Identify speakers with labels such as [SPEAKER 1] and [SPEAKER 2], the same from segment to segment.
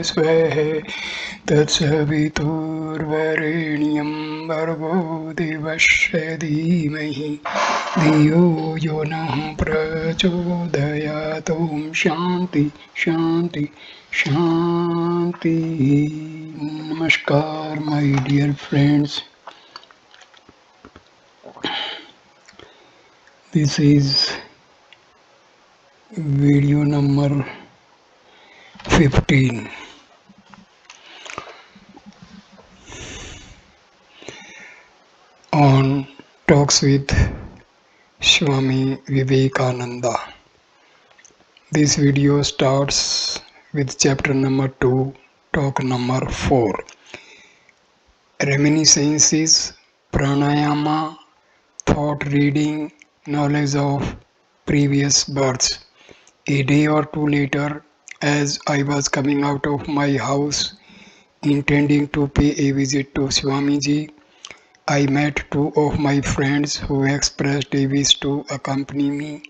[SPEAKER 1] स्वः तत्सवितुर्वरेण्यं भर्गो देवस्य धीमहि धियो यो नः प्रचोदयात्। ॐ शान्ति शान्ति शान्ति. Namaskar, my dear friends. This is video number 15. On Talks with Swami Vivekananda. This video starts with chapter number 2, talk number 4. Reminiscences, pranayama, thought reading, knowledge of previous births. A day or two later, as I was coming out of my house intending to pay a visit to Swamiji, I met two of my friends who expressed a wish to accompany me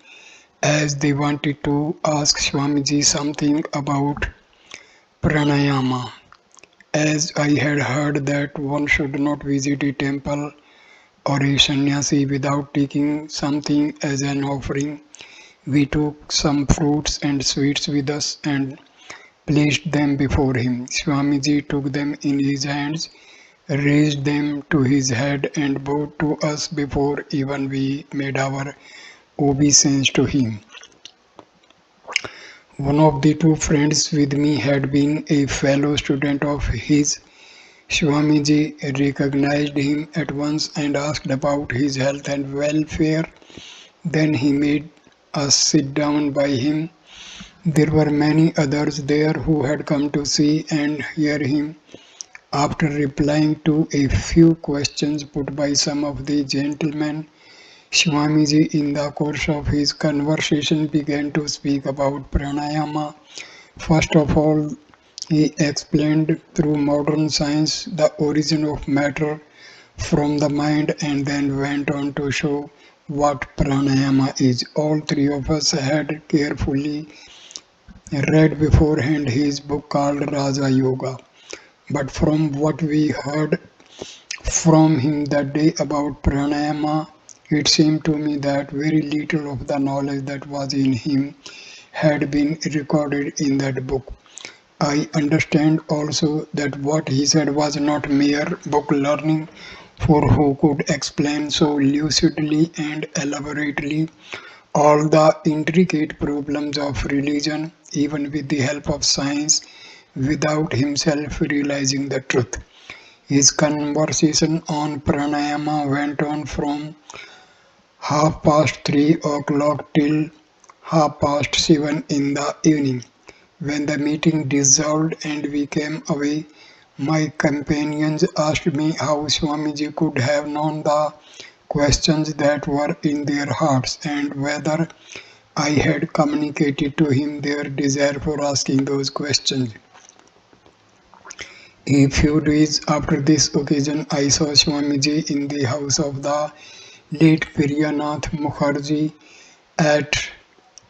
[SPEAKER 1] as they wanted to ask Swamiji something about pranayama. As I had heard that one should not visit a temple or a sannyasi without taking something as an offering, we took some fruits and sweets with us and placed them before him. Swamiji took them in his hands, raised them to his head and bowed to us before even we made our obeisance to him. One of the two friends with me had been a fellow student of his. Swamiji recognized him at once and asked about his health and welfare. Then he made us sit down by him. There were many others there who had come to see and hear him. After replying to a few questions put by some of the gentlemen, Swamiji in the course of his conversation began to speak about pranayama. First of all, he explained through modern science the origin of matter from the mind and then went on to show what pranayama is. All three of us had carefully read beforehand his book called Raja Yoga. But from what we heard from him that day about pranayama, it seemed to me that very little of the knowledge that was in him had been recorded in that book. I understand also that what he said was not mere book learning, for who could explain so lucidly and elaborately all the intricate problems of religion, even with the help of science, without himself realizing the truth. His conversation on pranayama went on from 3:30 till 7:30 in the evening. When the meeting dissolved and we came away, my companions asked me how Swamiji could have known the questions that were in their hearts and whether I had communicated to him their desire for asking those questions. A few days after this occasion, I saw Swamiji in the house of the late Priyanath Mukherjee at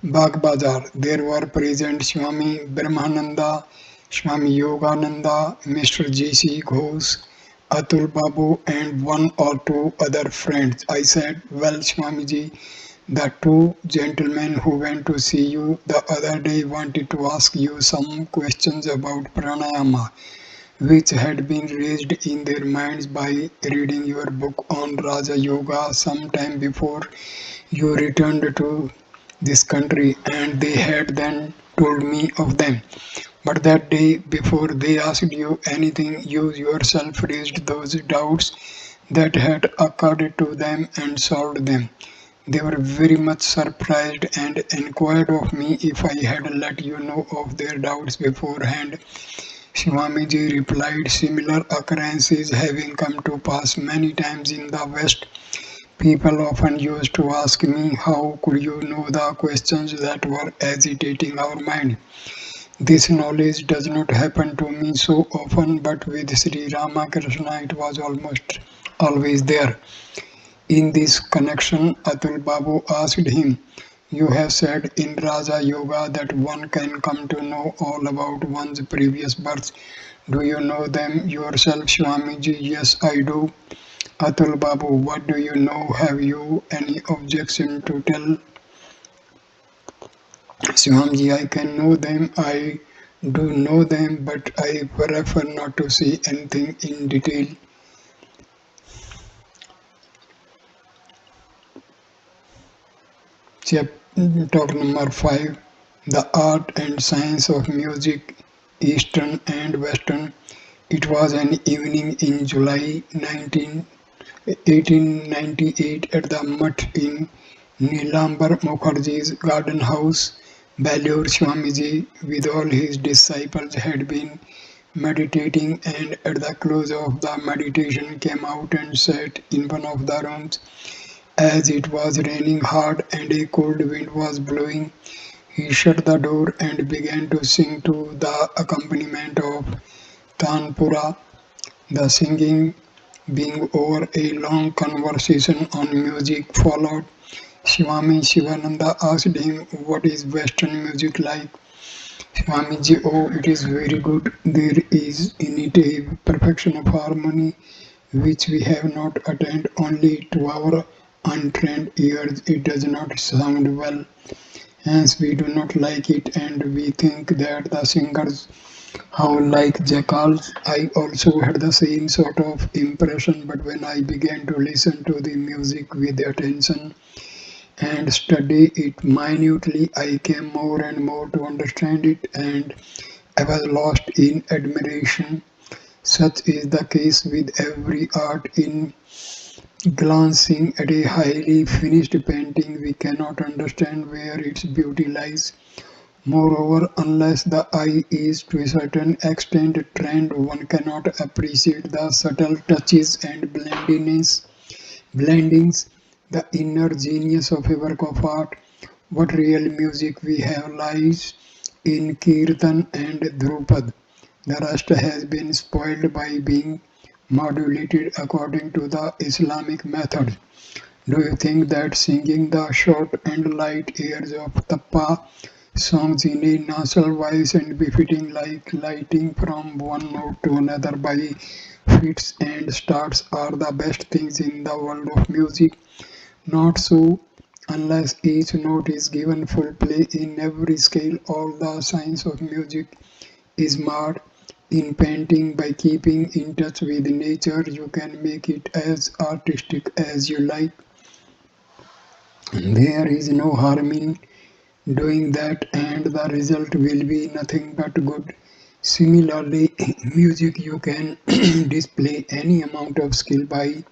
[SPEAKER 1] Bagh Bazar. There were present Swami Brahmananda, Swami Yogananda, Mr. G.C. Ghosh, Atul Babu and one or two other friends. I said, "Well, Swamiji, the two gentlemen who went to see you the other day wanted to ask you some questions about pranayama, which had been raised in their minds by reading your book on Raja Yoga some time before you returned to this country, and they had then told me of them. But that day, before they asked you anything, you yourself raised those doubts that had occurred to them and solved them. They were very much surprised and inquired of me if I had let you know of their doubts beforehand." Swamiji replied, "Similar occurrences having come to pass many times in the West, people often used to ask me, how could you know the questions that were agitating our mind? This knowledge does not happen to me so often, but with Sri Ramakrishna it was almost always there." In this connection, Atul Babu asked him, You have said in Raja Yoga that one can come to know all about one's previous births. Do you know them yourself, Swamiji? Yes, I do. Atul Babu, what do you know? Have you any objection to tell? Swamiji, I can know them. I do know them, but I prefer not to see anything in detail. Chapter number 5, The Art and Science of Music, Eastern and Western. It was an evening in July 1898 at the Mutt in Nilambar Mukherjee's garden house. Belur Swamiji, with all his disciples, had been meditating, and at the close of the meditation came out and sat in one of the rooms. As it was raining hard and a cold wind was blowing, he shut the door and began to sing to the accompaniment of Tanpura. The singing being over, a long conversation on music followed. Swami Shivananda asked him, "What is Western music like?" Swamiji, "Oh, it is very good. There is in it a perfection of harmony which we have not attained. Only to our untrained ears it does not sound well. Hence we do not like it, and we think that the singers howl like jackals." I also had the same sort of impression, but when I began to listen to the music with attention and study it minutely, I came more and more to understand it, and I was lost in admiration. Such is the case with every art. In glancing at a highly finished painting, we cannot understand where its beauty lies. Moreover, unless the eye is to a certain extent trained, one cannot appreciate the subtle touches and blendings, the inner genius of a work of art. What real music we have lies in Kirtan and Drupad. The rest has been spoiled by being modulated according to the Islamic method. Do you think that singing the short and light airs of Tappa songs in a nasal voice and befitting like lighting from one note to another by fits and starts are the best things in the world of music? Not so. Unless each note is given full play in every scale, all the science of music is marred. In painting, by keeping in touch with nature, you can make it as artistic as you like. There is no harm in doing that, and the result will be nothing but good. Similarly, in music you can display any amount of skill by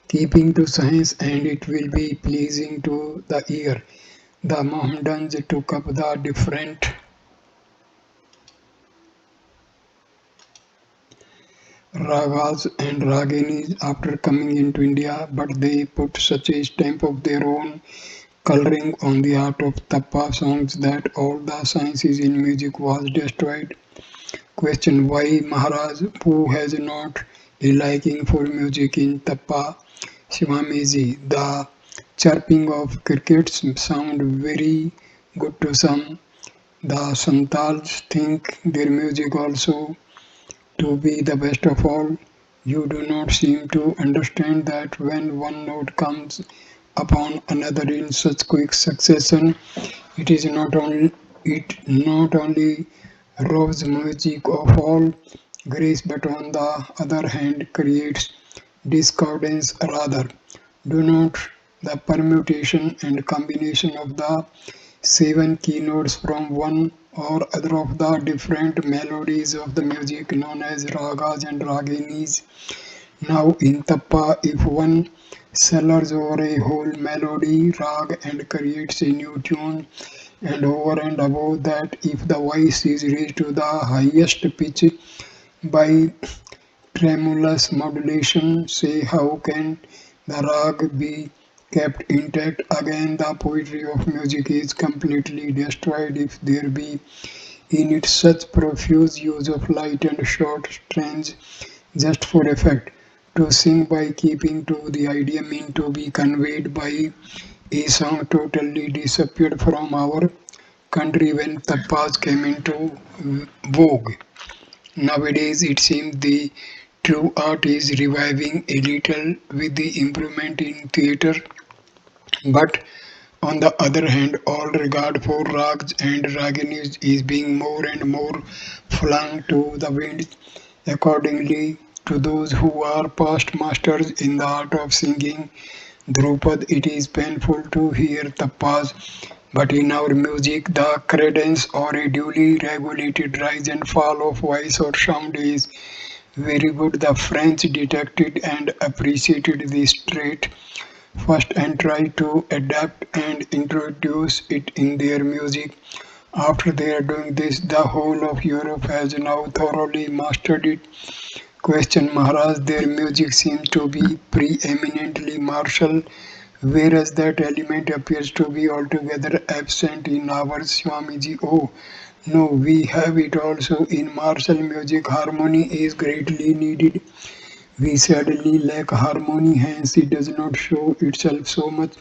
[SPEAKER 1] keeping to science, and it will be pleasing to the ear. The Mohammedans took up the different ragas and raginis after coming into India, but they put such a stamp of their own coloring on the art of tappa songs that all the sciences in music was destroyed. Question: why Maharaj, who has not a liking for music in tappa? Swamiji, the chirping of crickets sound very good to some. The Santals think their music also to be the best of all. You do not seem to understand that when one note comes upon another in such quick succession, it is not only robs music of all grace, but on the other hand creates discordance rather. Do not the permutation and combination of the seven keynotes from one or other of the different melodies of the music known as ragas and raginis. Now in tappa, if one sellers over a whole melody rag and creates a new tune, and over and above that, if the voice is raised to the highest pitch by tremulous modulation, say how can the rag be kept intact? Again, the poetry of music is completely destroyed if there be in it such profuse use of light and short strains just for effect. To sing by keeping to the idea mean to be conveyed by A song totally disappeared from our country when tappas came into vogue. Nowadays, it seems the true art is reviving a little with the improvement in theatre, but on the other hand, all regard for rags and raginis is being more and more flung to the wind. Accordingly to those who are past masters in the art of singing Drupad, it is painful to hear tappas, but in our music, the cadence or a duly regulated rise and fall of voice or sound is very good. The French detected and appreciated this trait first and tried to adapt and introduce it in their music. After they are doing this, the whole of Europe has now thoroughly mastered it. Question Maharaj, their music seems to be preeminently martial, whereas that element appears to be altogether absent in ours, Swamiji. Oh, no, we have it also in martial music. Harmony is greatly needed. We sadly lack harmony, hence it does not show itself so much.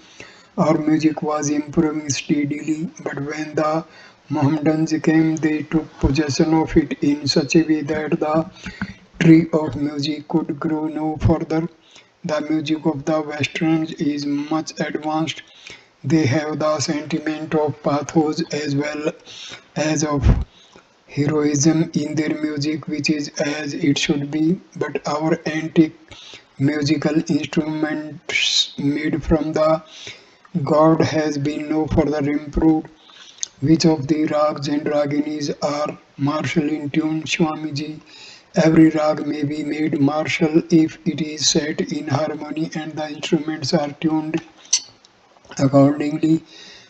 [SPEAKER 1] Our music was improving steadily, but when the Mohammedans came, they took possession of it in such a way that the tree of music could grow no further. The music of the Westerns is much advanced. They have the sentiment of pathos as well as of heroism in their music, which is as it should be. But our antique musical instruments made from the God has been no further improved. Which of the rags and raginis are martial in tune, Swamiji? Every rag may be made martial if it is set in harmony and the instruments are tuned accordingly.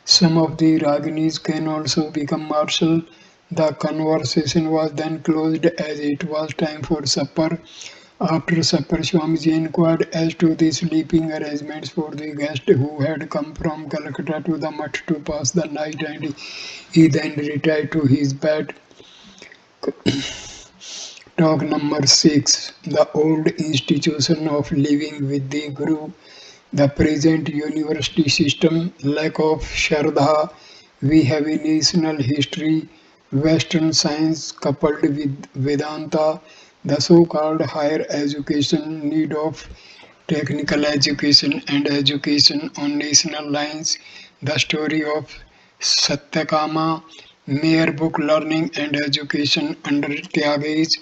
[SPEAKER 1] Some of the raginis can also become martial. The conversation was then closed as it was time for supper. After supper, Swamiji inquired as to the sleeping arrangements for the guest who had come from Calcutta to the mutt to pass the night, and he then retired to his bed. Talk number 6. The old institution of living with the Guru. The present university system, lack of Shraddha. We have a national history, Western science coupled with Vedanta, the so-called higher education, need of technical education and education on national lines, the story of Satyakama, mere book learning and education under Tyagis,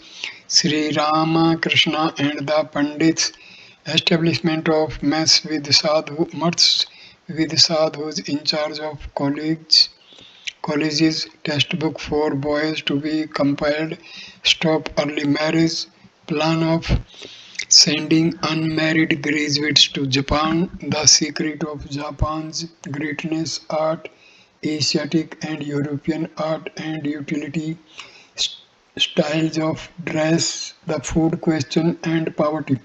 [SPEAKER 1] Sri Rama Krishna and the Pandits, establishment of mess with sadhu mutts with sadhus in charge of colleges, textbook for boys to be compiled, stop early marriage, plan of sending unmarried graduates to Japan, the secret of Japan's greatness, art, Asiatic and European art and utility, styles of dress, the food question, and poverty.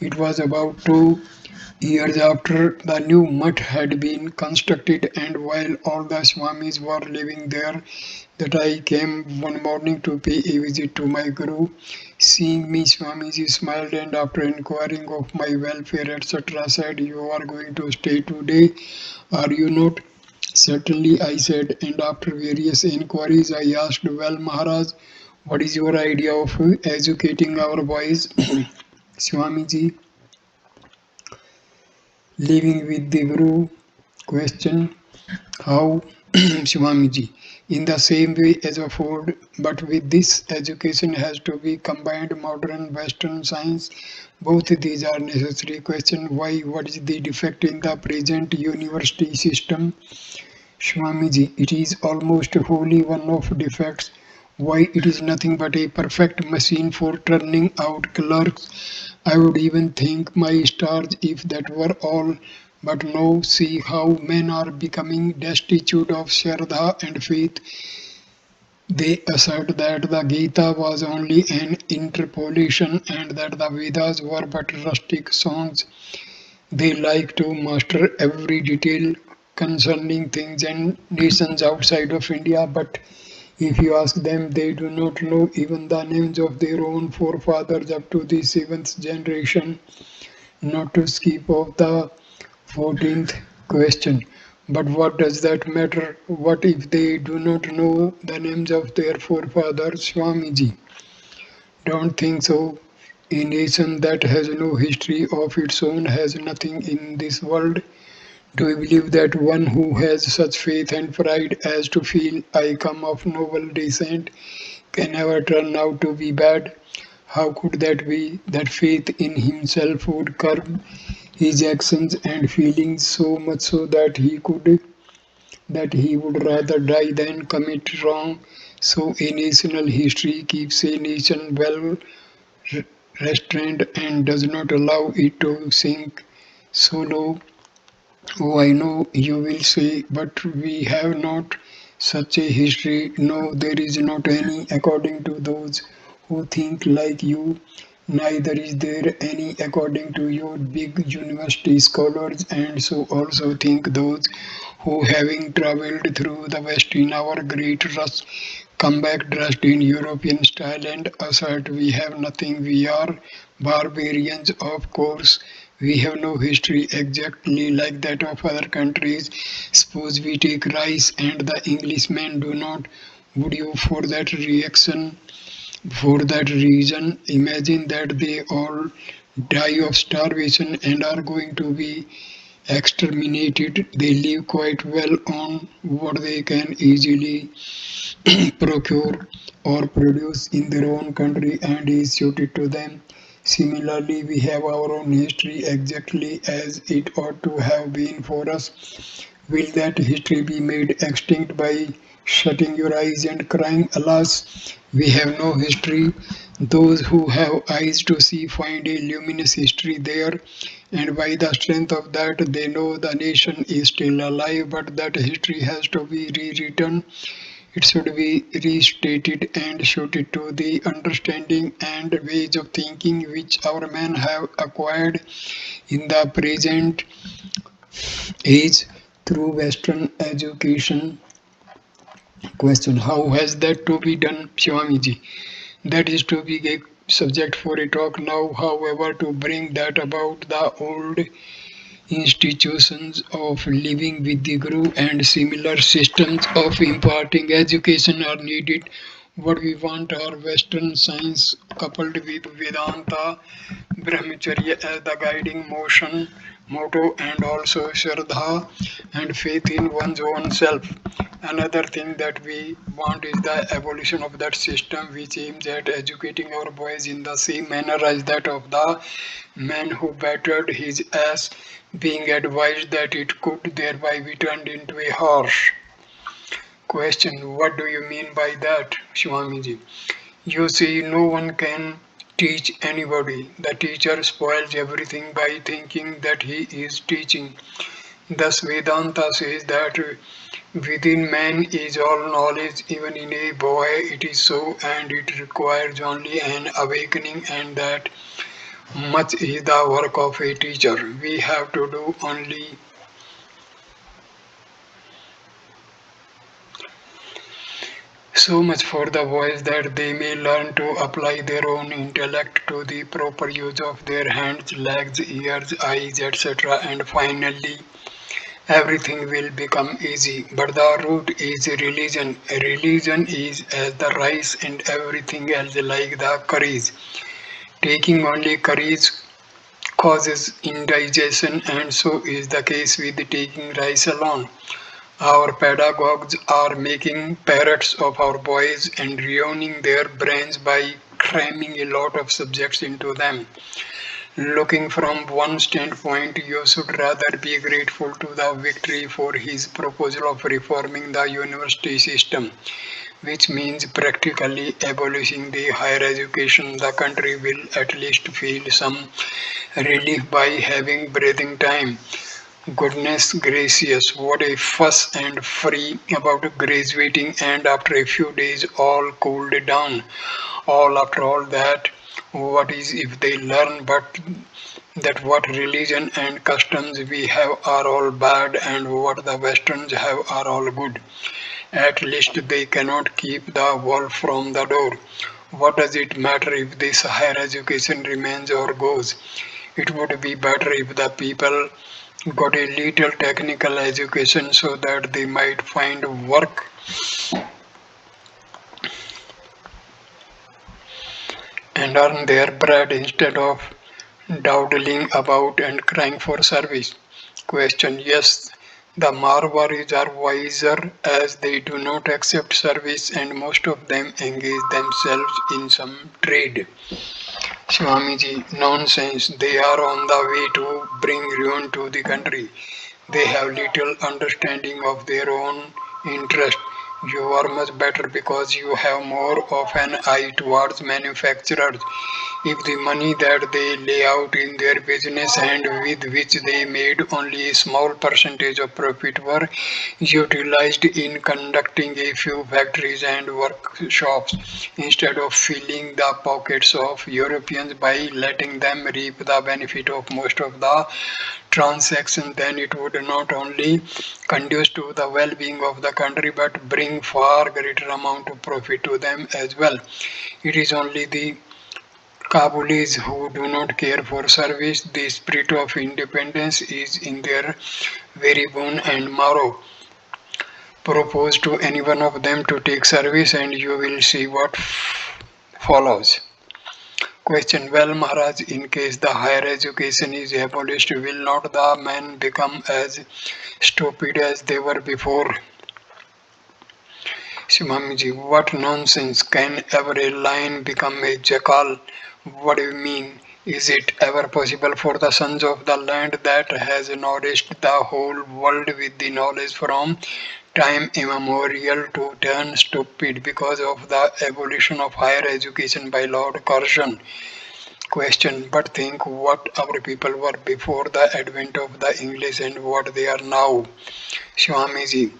[SPEAKER 1] It was about 2 years after the new mutt had been constructed, and while all the Swamis were living there, that I came one morning to pay a visit to my Guru. Seeing me, Swamiji smiled and after inquiring of my welfare, etc., said, "You are going to stay today, are you not?" "Certainly," I said, and after various inquiries, I asked, "Well, Maharaj, what is your idea of educating our boys?" Swamiji, living with the Guru, question, how? Swamiji, in the same way as a food, but with this education has to be combined modern Western science. Both these are necessary. Question, why? What is the defect in the present university system? Swamiji, it is almost wholly one of defects. Why, it is nothing but a perfect machine for turning out clerks. I would even thank my stars if that were all. But no, see how men are becoming destitute of Shraddha and faith. They assert that the Gita was only an interpolation and that the Vedas were but rustic songs. They like to master every detail concerning things and nations outside of India, but if you ask them, they do not know even the names of their own forefathers up to the 7th generation, not to speak of the 14th. Question. But what does that matter? What if they do not know the names of their forefathers, Swamiji? Don't think so. A nation that has no history of its own has nothing in this world. Do you believe that one who has such faith and pride as to feel I come of noble descent can ever turn out to be bad? How could that be? That faith in himself would curb his actions and feelings so much so that he would rather die than commit wrong. So a national history keeps a nation well restrained and does not allow it to sink so low. Oh, I know you will say, but we have not such a history. No, there is not any, according to those who think like you. Neither is there any according to your big university scholars, and so also think those who, having travelled through the West in our great rush, come back dressed in European style and assert we have nothing, we are barbarians. Of course, we have no history exactly like that of other countries. Suppose we take rice and the Englishmen do not. Would you, for that reaction, for that reason, imagine that they all die of starvation and are going to be exterminated? They live quite well on what they can easily procure or produce in their own country and is suited to them. Similarly, we have our own history exactly as it ought to have been for us. Will that history be made extinct by shutting your eyes and crying, alas, we have no history? Those who have eyes to see find a luminous history there, and by the strength of that, they know the nation is still alive, but that history has to be rewritten. It should be restated and suited to the understanding and ways of thinking which our men have acquired in the present age through Western education. Question. How has that to be done, Swamiji? That is to be a subject for a talk now. However, to bring that about, the old institutions of living with the Guru and similar systems of imparting education are needed. What we want are Western science coupled with Vedanta, Brahmacharya as the guiding motto, and also Shraddha and faith in one's own self. Another thing that we want is the evolution of that system which aims at educating our boys in the same manner as that of the man who battered his ass, being advised that it could thereby be turned into a horse. Question. What do you mean by that, Swamiji? You see, no one can teach anybody. The teacher spoils everything by thinking that he is teaching. Thus, Vedanta says that within man is all knowledge, even in a boy it is so, and it requires only an awakening, and that much is the work of a teacher. We have to do only so much for the boys that they may learn to apply their own intellect to the proper use of their hands, legs, ears, eyes, etc. And finally, everything will become easy. But the root is religion. Religion is as the rice and everything else like the curries. Taking only curries causes indigestion, and so is the case with taking rice alone. Our pedagogues are making parrots of our boys and ruining their brains by cramming a lot of subjects into them. Looking from one standpoint, you should rather be grateful to the victory for his proposal of reforming the university system, which means practically abolishing the higher education. The country will at least feel some relief by having breathing time. Goodness gracious, what a fuss and free about graduating, and after a few days all cooled down. All after all that, what is if they learn but that what religion and customs we have are all bad and what the Westerns have are all good. At least they cannot keep the wolf from the door. What does it matter if this higher education remains or goes? It would be better if the people got a little technical education so that they might find work and earn their bread instead of dawdling about and crying for service. Question: yes, the Marwaris are wiser as they do not accept service and most of them engage themselves in some trade. Swamiji, nonsense. They are on the way to bring ruin to the country. They have little understanding of their own interest. You are much better because you have more of an eye towards manufacturers. If the money that they lay out in their business and with which they made only a small percentage of profit were utilized in conducting a few factories and workshops instead of filling the pockets of Europeans by letting them reap the benefit of most of the transaction, then it would not only conduce to the well-being of the country but bring far greater amount of profit to them as well. It is only the Kabulis who do not care for service. The spirit of independence is in their very bone and marrow. Propose to any one of them to take service and you will see what follows. Question: well, Maharaj, in case the higher education is abolished, will not the men become as stupid as they were before? Shimamiji, what nonsense! Can ever a lion become a jackal? What do you mean? Is it ever possible for the sons of the land that has nourished the whole world with the knowledge from time immemorial to turn stupid because of the abolition of higher education by Lord Curzon? Question: but think what our people were before the advent of the English and what they are now. Swamiji,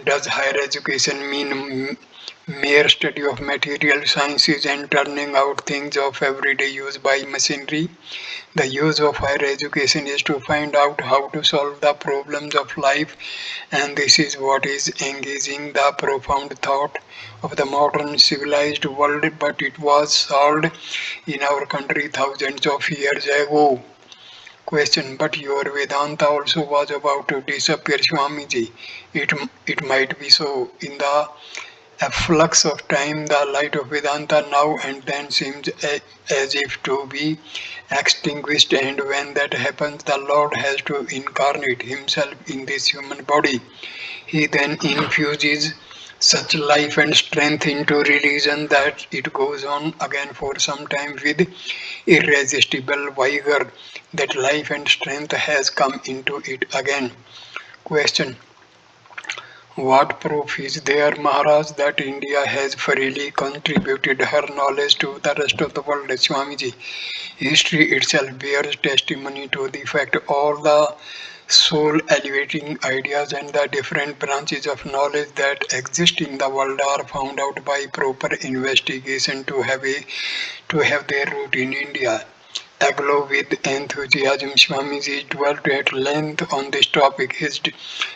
[SPEAKER 1] does higher education mean mere study of material sciences and turning out things of everyday use by machinery? The use of higher education is to find out how to solve the problems of life, and this is what is engaging the profound thought of the modern civilized world, but it was solved in our country thousands of years ago. Question: but your Vedanta also was about to disappear, Swamiji. It might be so. In the efflux of time, the light of Vedanta now and then seems as if to be extinguished, and when that happens, the Lord has to incarnate Himself in this human body. He then infuses such life and strength into religion that it goes on again for some time with irresistible vigor. That life and strength has come into it again. Question: what proof is there, Maharaj, that India has freely contributed her knowledge to the rest of the world? Swamiji, history itself bears testimony to the fact all the soul elevating ideas and the different branches of knowledge that exist in the world are found out by proper investigation to have their root in India. Aglow with enthusiasm, Swamiji dwelt at length on this topic. His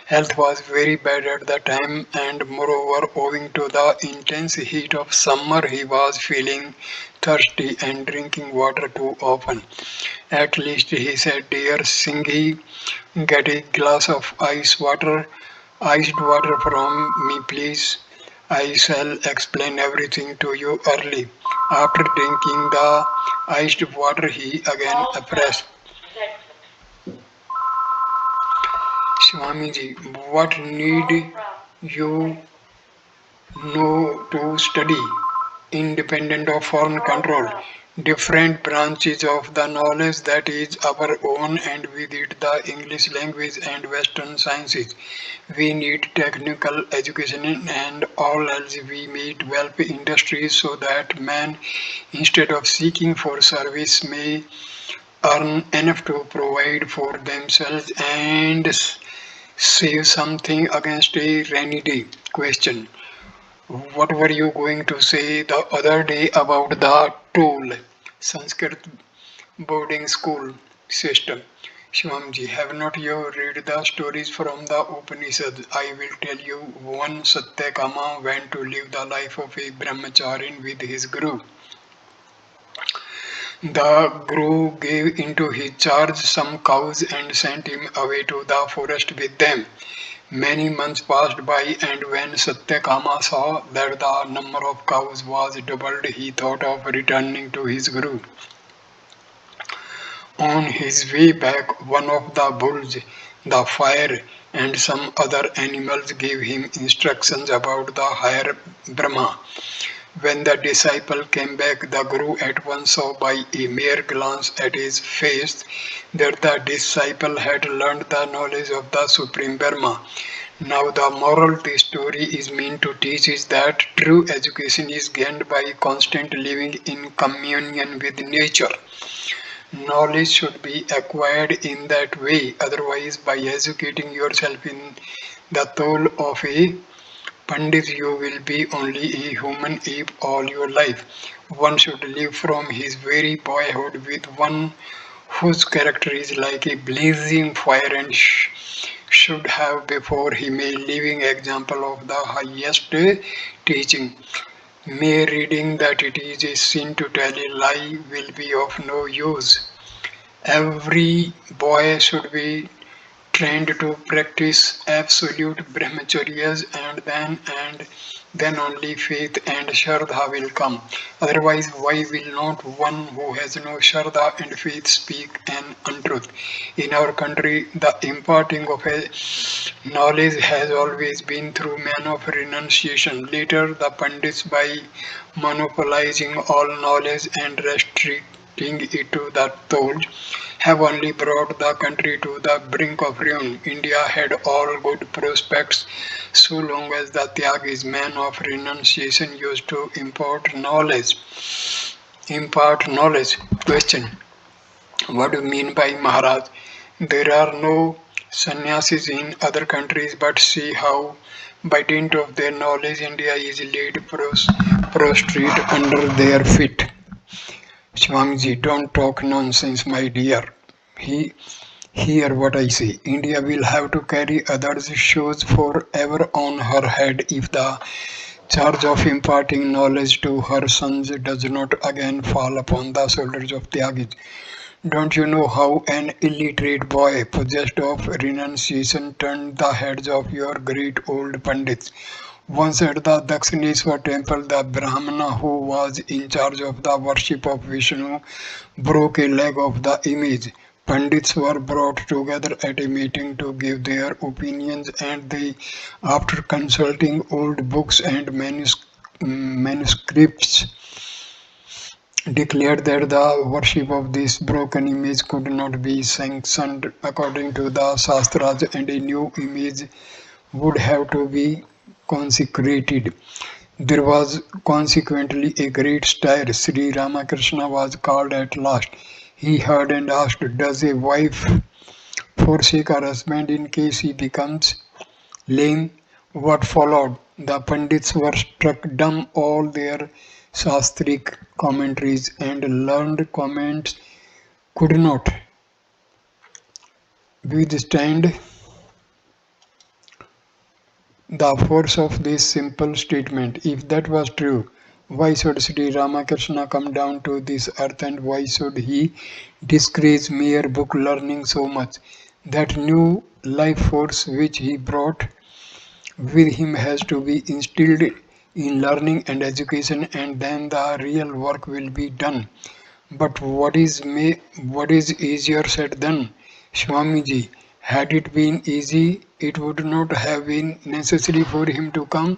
[SPEAKER 1] health was very bad at the time, and moreover, owing to the intense heat of summer, he was feeling thirsty and drinking water too often. At least, he said, "Dear Singhi, get a glass of iced water from me, please. I shall explain everything to you early." After drinking the iced water, he again pressed, "Swamiji, what need you know to study, independent of foreign control? Different branches of the knowledge that is our own, and with it the English language and Western sciences. We need technical education and all else. We need develop industries so that man, instead of seeking for service, may earn enough to provide for themselves and save something against a rainy day." Question: what were you going to say the other day about the tool Sanskrit boarding school system? Shivamji, have not you read the stories from the Upanishads? I will tell you. One Satyakama went to live the life of a brahmacharin with his guru. The Guru gave into his charge some cows and sent him away to the forest with them. Many months passed by, and when Satyakama saw that the number of cows was doubled, he thought of returning to his Guru. On his way back, one of the bulls, the fire, and some other animals gave him instructions about the higher Brahma. When the disciple came back, the Guru at once saw by a mere glance at his face that the disciple had learned the knowledge of the Supreme Brahma. Now, the moral this story is meant to teach is that true education is gained by constant living in communion with nature. Knowledge should be acquired in that way, otherwise, by educating yourself in the toll of a Pandit, you will be only a human ape all your life. One should live from his very boyhood with one whose character is like a blazing fire and should have before him a living example of the highest teaching. Mere reading that it is a sin to tell a lie will be of no use. Every boy should be trained to practice absolute brahmacharyas and then only faith and shraddha will come. Otherwise, why will not one who has no shraddha and faith speak an untruth? In our country, the imparting of a knowledge has always been through men of renunciation. Later, the Pandits, by monopolizing all knowledge and restricting it to the told, have only brought the country to the brink of ruin. India had all good prospects so long as the Tyagis, men of renunciation, used to impart knowledge. Impart knowledge. Question. What do you mean by Maharaj? There are no sannyasis in other countries, but see how, by dint of their knowledge, India is laid prostrate under their feet. Swamiji, don't talk nonsense, my dear. He, Hear what I say. India will have to carry others' shoes forever on her head if the charge of imparting knowledge to her sons does not again fall upon the shoulders of Tyagis. Don't you know how an illiterate boy possessed of renunciation turned the heads of your great old Pandits? Once at the Dakshineshwar temple, the Brahmana who was in charge of the worship of Vishnu broke a leg of the image. Pandits were brought together at a meeting to give their opinions, and they, after consulting old books and manuscripts, declared that the worship of this broken image could not be sanctioned according to the Shastras, and a new image would have to be consecrated. There was consequently a great stir. Sri Ramakrishna was called at last. He heard and asked, does a wife forsake her husband in case he becomes lame? What followed? The Pandits were struck dumb. All their shastric commentaries and learned comments could not withstand the force of this simple statement. If that was true, why should Sri Ramakrishna come down to this earth, and why should he disgrace mere book learning so much? That new life force which he brought with him has to be instilled in learning and education, and then the real work will be done. But what is easier said than? Swamiji, had it been easy, it would not have been necessary for him to come.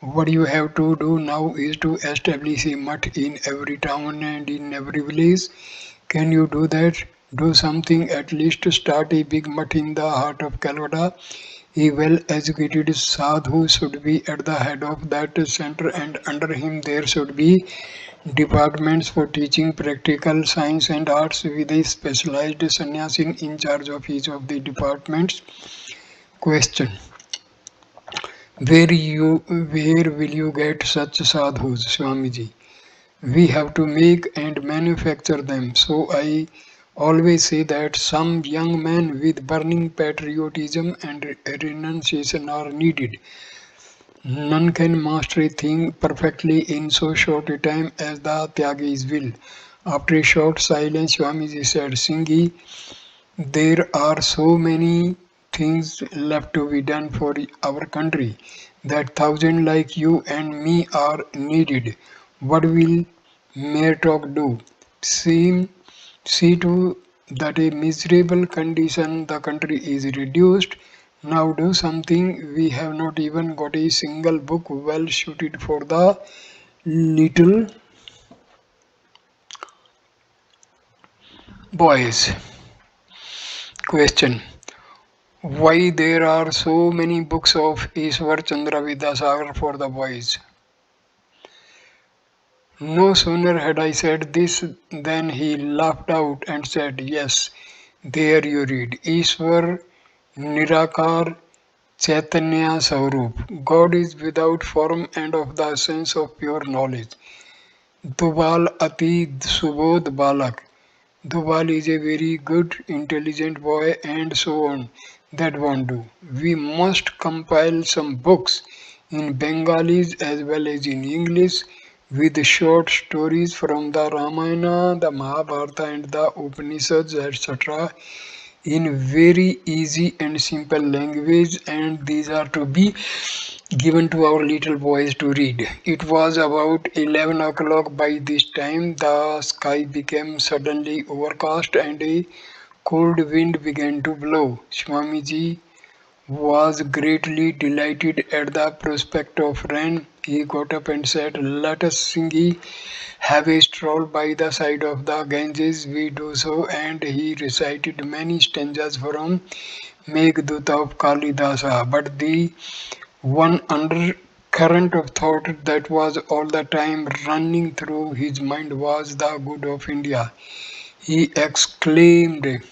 [SPEAKER 1] What you have to do now is to establish a mutt in every town and in every village. Can you do that? Do something, at least start a big mutt in the heart of Calcutta. A well-educated sadhu should be at the head of that center, and under him there should be departments for teaching practical science and arts with a specialized sannyasin in charge of each of the departments. Question. Where will you get such sadhus, Swamiji? We have to make and manufacture them. So I always say that some young men with burning patriotism and renunciation are needed. None can master a thing perfectly in so short a time as the Tyagis will. After a short silence, Swamiji said, Singhi, there are so many things left to be done for our country that thousands like you and me are needed. What will mere talk do? See, see to that a miserable condition the country is reduced. Now do something. We have not even got a single book well suited for the little boys. Question. Why there are so many books of Ishwar Chandra Vidyasagar for the boys? No sooner had I said this than he laughed out and said, Yes, there you read. Ishwar Nirakar Chaitanya Swarup. God is without form and of the essence of pure knowledge. Dubal Ati Subodh Balak. Dubal is a very good, intelligent boy, and so on. That won't do. We must compile some books in Bengalis as well as in English with short stories from the Ramana, the Mahabharata, and the Upanishads, etc., in very easy and simple language, and these are to be given to our little boys to read. It was about 11 o'clock by this time. The sky became suddenly overcast and a cold wind began to blow. Swamiji was greatly delighted at the prospect of rain. He got up and said, Let us Singhi have a stroll by the side of the Ganges. We do so, and he recited many stanzas from Meghdut of Kalidasa. But the one undercurrent of thought that was all the time running through his mind was the good of India. He exclaimed,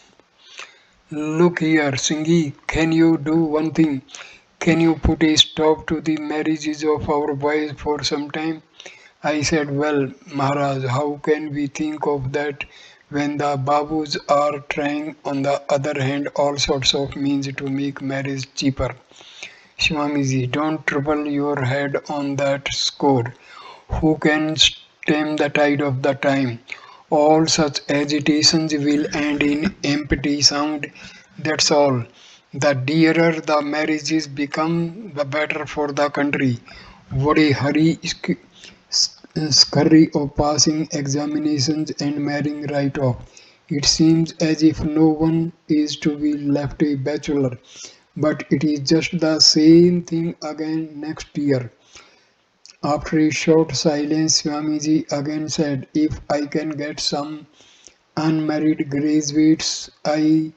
[SPEAKER 1] Look here, Singhi, can you do one thing? Can you put a stop to the marriages of our boys for some time? I said, Well, Maharaj, how can we think of that when the Babus are trying, on the other hand, all sorts of means to make marriage cheaper? Swamiji, don't trouble your head on that score. Who can stem the tide of the time? All such agitations will end in empty sound. That's all. The dearer the marriages become, the better for the country. What a hurry, scurry of passing examinations and marrying right off. It seems as if no one is to be left a bachelor, but it is just the same thing again next year. After a short silence, Swamiji again said, If I can get some unmarried graduates, I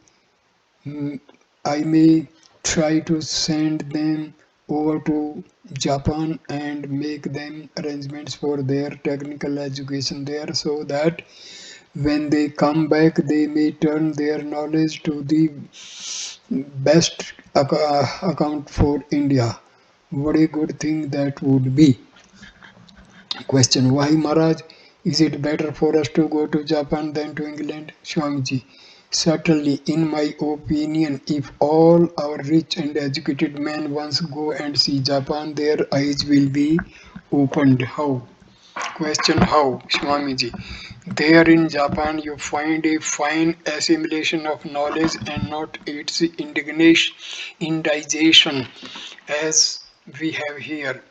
[SPEAKER 1] may try to send them over to Japan and make them arrangements for their technical education there so that when they come back they may turn their knowledge to the best account for India. What a good thing that would be. Question. Why, Maharaj? Is it better for us to go to Japan than to England? Swamiji. Certainly, in my opinion, if all our rich and educated men once go and see Japan, their eyes will be opened. How? Question. How? Swamiji. There in Japan, you find a fine assimilation of knowledge and not its indigestion as we have here.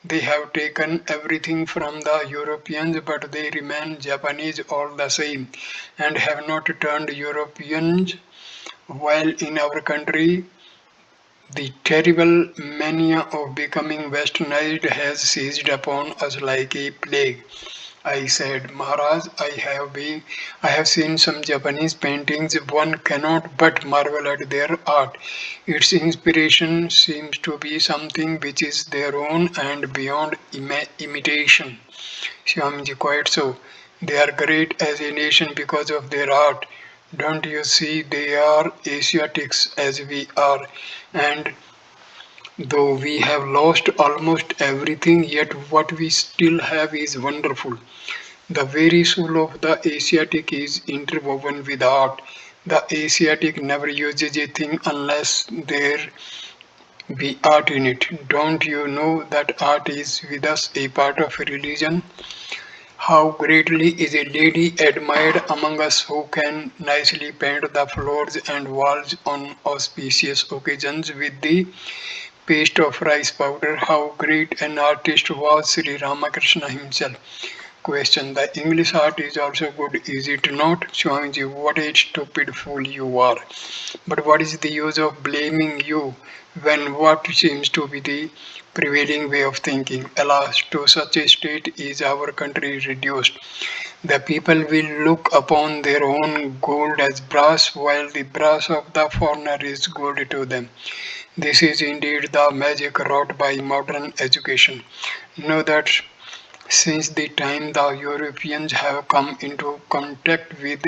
[SPEAKER 1] They have taken everything from the Europeans, but they remain Japanese all the same and have not turned Europeans. While in our country, the terrible mania of becoming westernized has seized upon us like a plague. I said, Maharaj, I have seen some Japanese paintings. One cannot but marvel at their art. Its inspiration seems to be something which is their own and beyond imitation. Swamiji, quite so. They are great as a nation because of their art. Don't you see, they are Asiatics as we are, and though we have lost almost everything, yet what we still have is wonderful. The very soul of the Asiatic is interwoven with art. The Asiatic never uses a thing unless there be art in it. Don't you know that art is with us a part of religion? How greatly is a lady admired among us who can nicely paint the floors and walls on auspicious occasions with the paste of rice powder. How great an artist was Sri Ramakrishna himself. Question. The English art is also good, is it not? Swamiji, what a stupid fool you are. But what is the use of blaming you when what seems to be the prevailing way of thinking? Alas, to such a state is our country reduced. The people will look upon their own gold as brass, while the brass of the foreigner is gold to them. This is indeed the magic wrought by modern education. Know that since the time the Europeans have come into contact with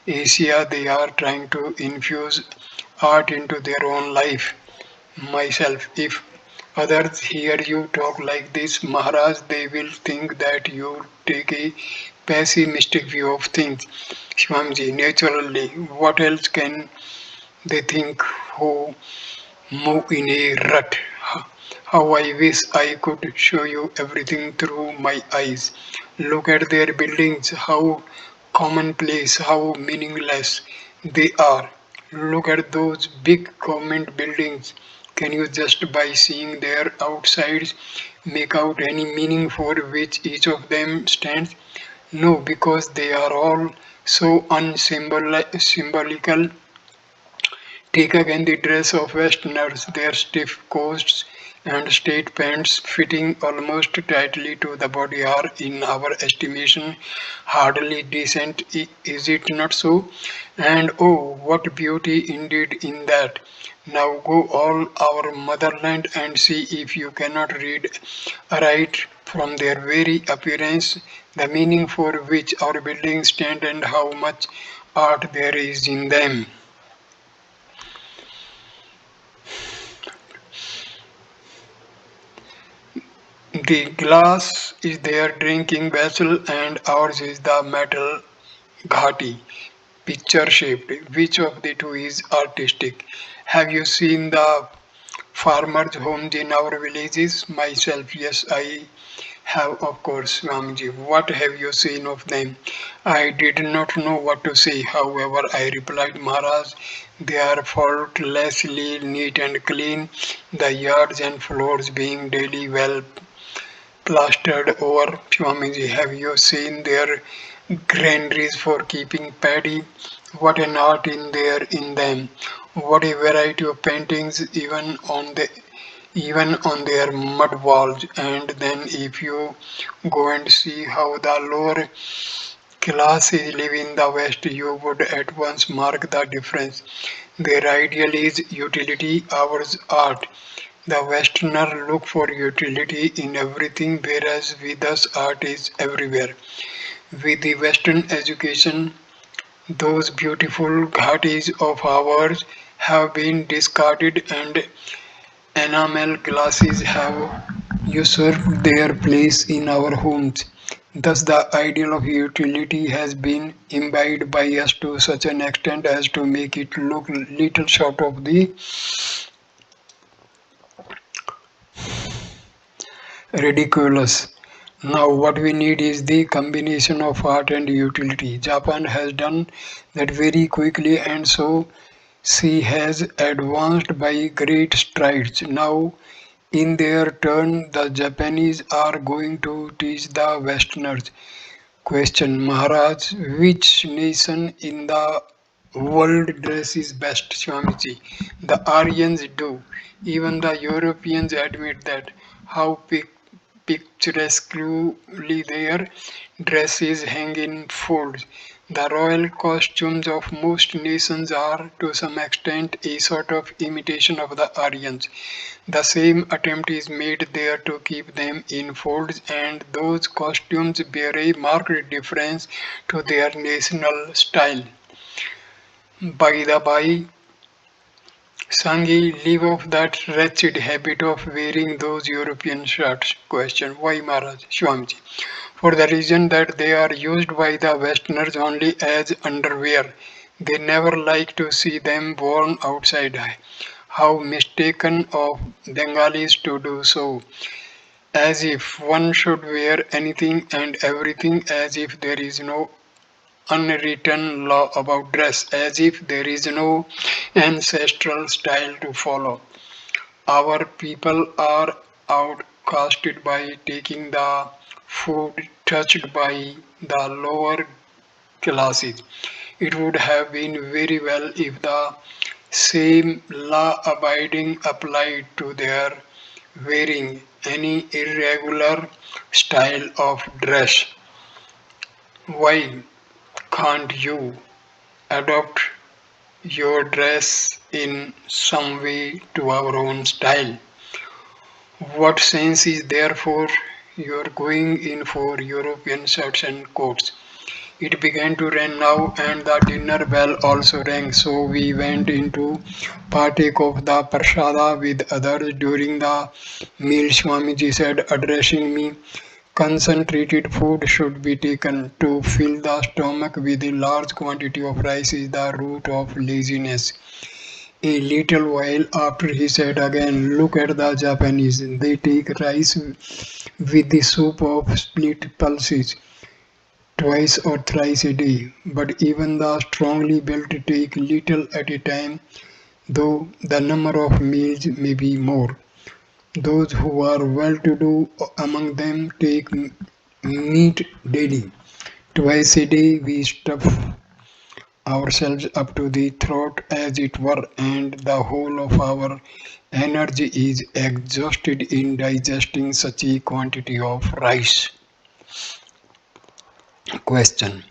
[SPEAKER 1] Asia, they are trying to infuse art into their own life. Myself, if others hear you talk like this, Maharaj, they will think that you take a pessimistic view of things. Swamiji, naturally, what else can they think who move in a rut? How I wish I could show you everything through my eyes. Look at their buildings, how commonplace, how meaningless they are. Look at those big government buildings. Can you just by seeing their outsides make out any meaning for which each of them stands? No, because they are all so unsymbolical. Take again the dress of Westerners, their stiff coats and straight pants fitting almost tightly to the body are, in our estimation, hardly decent, is it not so? And oh, what beauty indeed in that! Now go all our motherland and see if you cannot read aright from their very appearance the meaning for which our buildings stand and how much art there is in them. The glass is their drinking vessel and ours is the metal ghati, picture shaped. Which of the two is artistic? Have you seen the farmers' homes in our villages? Myself, yes, I have, of course, Swamiji. What have you seen of them? I did not know what to say. However, I replied, Maharaj, they are faultlessly neat and clean, the yards and floors being daily well plastered over. Swamiji, have you seen their granaries for keeping paddy? What an art in there in them! What a variety of paintings even on their mud walls. And then if you go and see how the lower classes live in the West, you would at once mark the difference. Their ideal is utility, ours art. The Westerner look for utility in everything, whereas with us art is everywhere. With the Western education, those beautiful ghatis of ours have been discarded and enamel glasses have usurped their place in our homes. Thus, the ideal of utility has been imbibed by us to such an extent as to make it look little short of the ridiculous. Now, what we need is the combination of art and utility. Japan has done that very quickly, and so she has advanced by great strides. Now, in their turn, the Japanese are going to teach the Westerners. Question, Maharaj, which nation in the world dresses best, Swamiji? The Aryans do. Even the Europeans admit that. How picturesquely their dresses hang in folds. The royal costumes of most nations are, to some extent, a sort of imitation of the Aryans. The same attempt is made there to keep them in folds, and those costumes bear a marked difference to their national style. By the by, Sanghi, leave off that wretched habit of wearing those European shirts. Question. Why, Maharaj? Swamiji. For the reason that they are used by the Westerners only as underwear. They never like to see them worn outside. How mistaken of Bengalis to do so. as if one should wear anything and everything, as if there is no unwritten law about dress, as if there is no ancestral style to follow. Our people are outcasted by taking the food touched by the lower classes. It would have been very well if the same law abiding applied to their wearing any irregular style of dress. Why can't you adopt your dress in some way to our own style? What sense is there for your going in for European shirts and coats? It began to rain now, and the dinner bell also rang, so we went in to partake of the prasada with others. During the meal, Swamiji said, addressing me, concentrated food should be taken. To fill the stomach with a large quantity of rice is the root of laziness. A little while after he said again, look at the Japanese. They take rice with the soup of split pulses twice or thrice a day, but even the strongly built take little at a time, though the number of meals may be more. Those who are well to do among them take meat daily. Twice a day we stuff ourselves up to the throat, as it were, and the whole of our energy is exhausted in digesting such a quantity of rice. Question.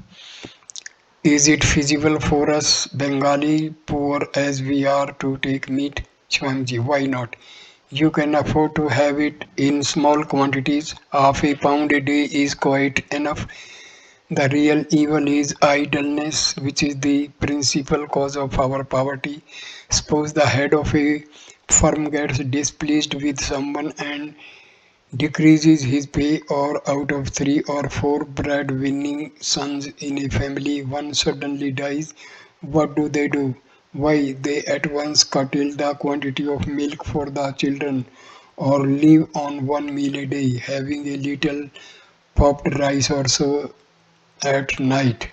[SPEAKER 1] Is it feasible for us Bengali, poor as we are, to take meat? Swamiji, why not? You can afford to have it in small quantities. Half a pound a day is quite enough. The real evil is idleness, which is the principal cause of our poverty. Suppose the head of a firm gets displeased with someone and decreases his pay, or out of 3 or 4 bread-winning sons in a family, one suddenly dies. What do? Why, they at once curtail the quantity of milk for the children, or live on one meal a day, having a little popped rice or so at night.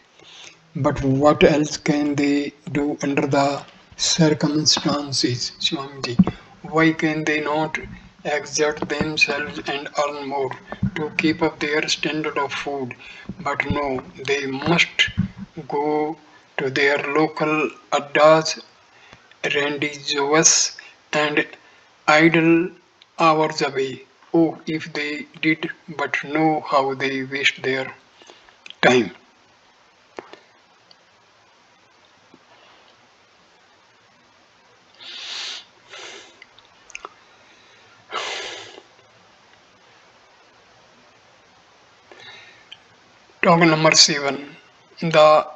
[SPEAKER 1] But what else can they do under the circumstances, Swamiji? Why can they not exert themselves and earn more to keep up their standard of food? But no, they must go to their local addas, rendezvous, and idle hours away. Oh, if they did but know how they waste their time. Talk number 7. The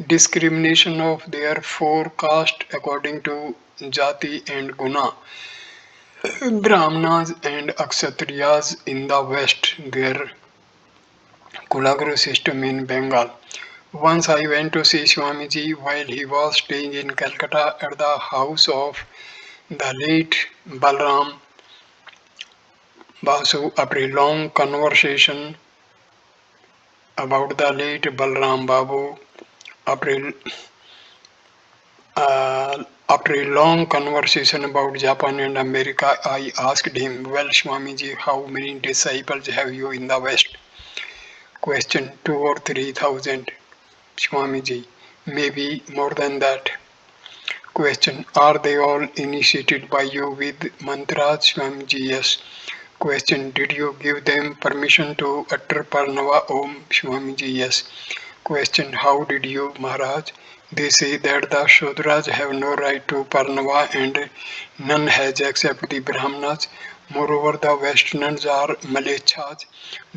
[SPEAKER 1] discrimination of their four caste according to Jati and Guna. Brahmanas and Kshatriyas in the West, their Kulaguru system in Bengal. Once I went to see Swamiji while he was staying in Calcutta at the house of the late Balram Basu. After a long conversation about the late Balram Babu, after a after a long conversation about Japan and America, I asked him, well, Swamiji, how many disciples have you in the West? Question, 2 or 3,000. Swamiji, maybe more than that. Question, are they all initiated by you with mantras? Swamiji, yes. Question, did you give them permission to utter Parnava Om? Swamiji, yes. Question, how did you, Maharaj? They say that the Shudras have no right to Parnava and none has except the Brahmanas. Moreover, the Westerners are Malechas,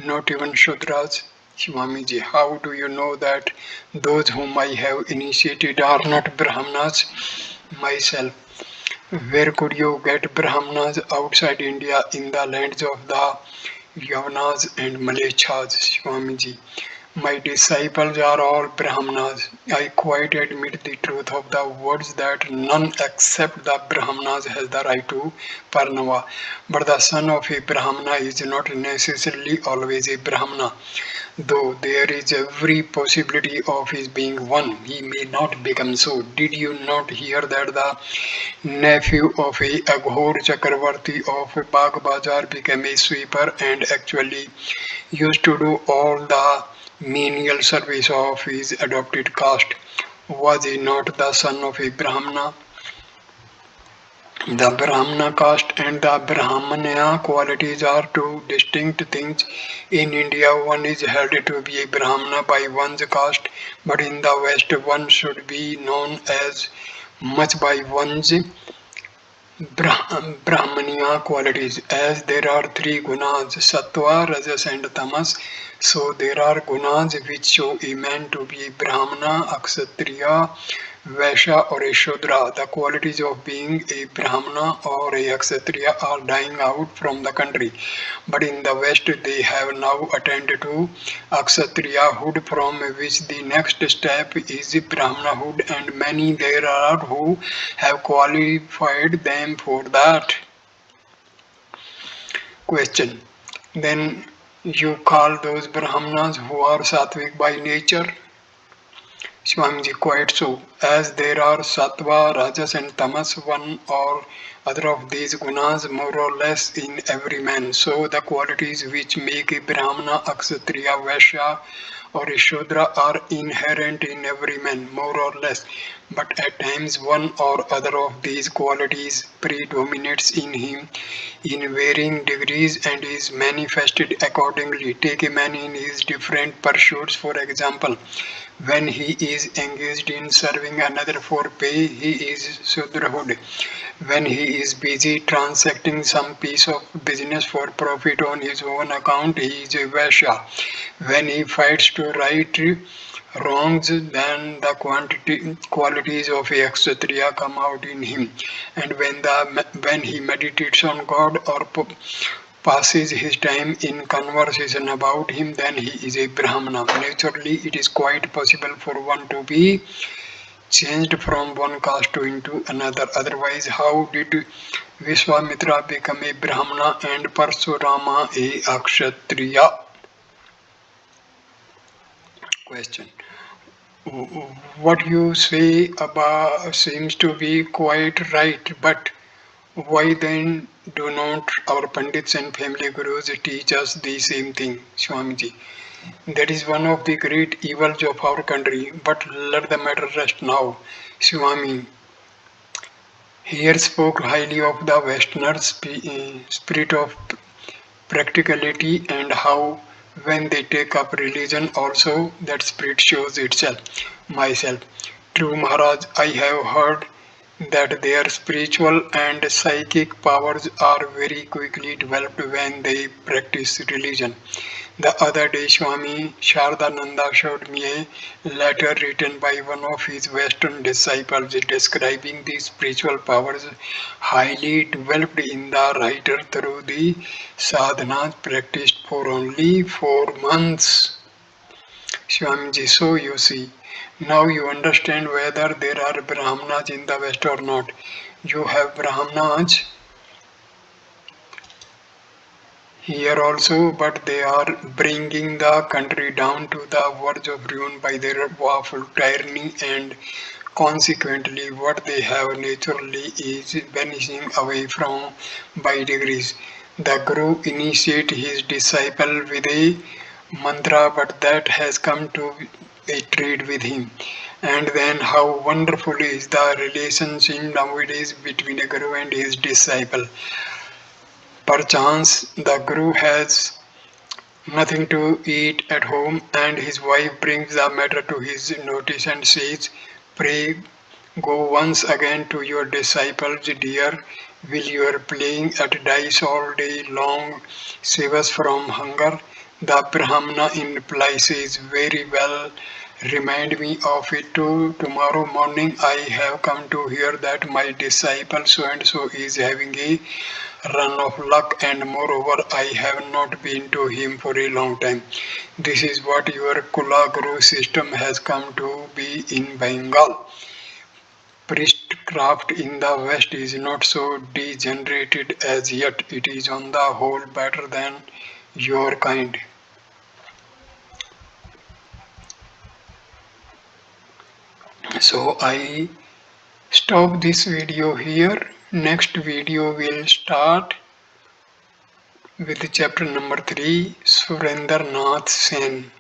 [SPEAKER 1] not even Shudras. Swamiji, how do you know that those whom I have initiated are not Brahmanas? Myself, where could you get Brahmanas outside India in the lands of the Yavanas and Malechas? Swamiji, My disciples are all Brahmanas. I quite admit the truth of the words that none except the Brahmanas has the right to Parnava. But the son of a Brahmana is not necessarily always a Brahmana. Though there is every possibility of his being one, he may not become so. Did you not hear that the nephew of a Aghor Chakravarti of Bagh Bazar became a sweeper and actually used to do all the menial service of his adopted caste? Was he not the son of a Brahmana? The Brahmana caste and the Brahmanya qualities are two distinct things. In India, one is held to be a Brahmana by one's caste, but in the West, one should be known as much by one's Brahmanya qualities. As there are three gunas, Sattva, Rajas and Tamas, so there are gunas which show a man to be a Brahmana, a Kshatriya, Vaishya or a Shudra. The qualities of being a Brahmana or a Kshatriya are dying out from the country. But in the West they have now attained to Kshatriyahood, from which the next step is Brahmanahood, and many there are who have qualified them for that. Question. Then you call those Brahmanas who are Sattvic by nature? Swamiji, quite so. As there are Sattva, Rajas and Tamas, one or other of these gunas more or less in every man, so the qualities which make a Brahmana, a Kshatriya, Vaishya or a Shudra are inherent in every man, more or less. But at times one or other of these qualities predominates in him in varying degrees and is manifested accordingly. Take a man in his different pursuits, for example. When he is engaged in serving another for pay, he is Sudrahood. When he is busy transacting some piece of business for profit on his own account, he is a Vaishya. When he fights to right wrongs, then the qualities of a Kshatriya come out in him. And when he meditates on God or passes his time in conversation about him, then he is a Brahmana. Naturally, it is quite possible for one to be changed from one caste to into another. Otherwise, how did Vishwamitra become a Brahmana and Parshurama a Kshatriya? Question. What you say about seems to be quite right, but why then do not our Pandits and family gurus teach us the same thing, Swamiji? That is one of the great evils of our country, but let the matter rest now. Swami here spoke highly of the Westerners' spirit of practicality and how when they take up religion also that spirit shows itself. Myself. True Maharaj, I have heard that their spiritual and psychic powers are very quickly developed when they practice religion. The other day Swami Shardananda showed me a letter written by one of his Western disciples describing the spiritual powers highly developed in the writer through the sadhanas practiced for only 4 months. Swamiji, so you see, now you understand whether there are Brahmanas in the West or not. You have Brahmanas here also, but they are bringing the country down to the verge of ruin by their awful tyranny, and consequently what they have naturally is vanishing away from by degrees. The Guru initiates his disciple with a mantra, but that has come to a trade with him. And then how wonderful is the relationship nowadays between a Guru and his disciple. Perchance the Guru has nothing to eat at home, and his wife brings the matter to his notice and says, "Pray go once again to your disciples, dear. Will your playing at dice all day long save us from hunger?" The Brahmana in reply says, "Very well, Remind me of it too. Tomorrow morning I have come to hear that my disciple so and so is having a run of luck, and moreover I have not been to him for a long time. This is what your Kula Guru system has come to be in Bengal. Priestcraft in the West is not so degenerated as yet. It is on the whole better than your kind. So I stop this video here. Next video will start with chapter number 3, Surendranath Sen,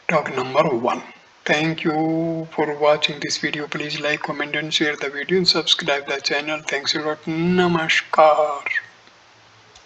[SPEAKER 1] talk number 1. Thank you for watching this video. Please like, comment and share the video and subscribe the channel. Thanks a lot. Namaskar.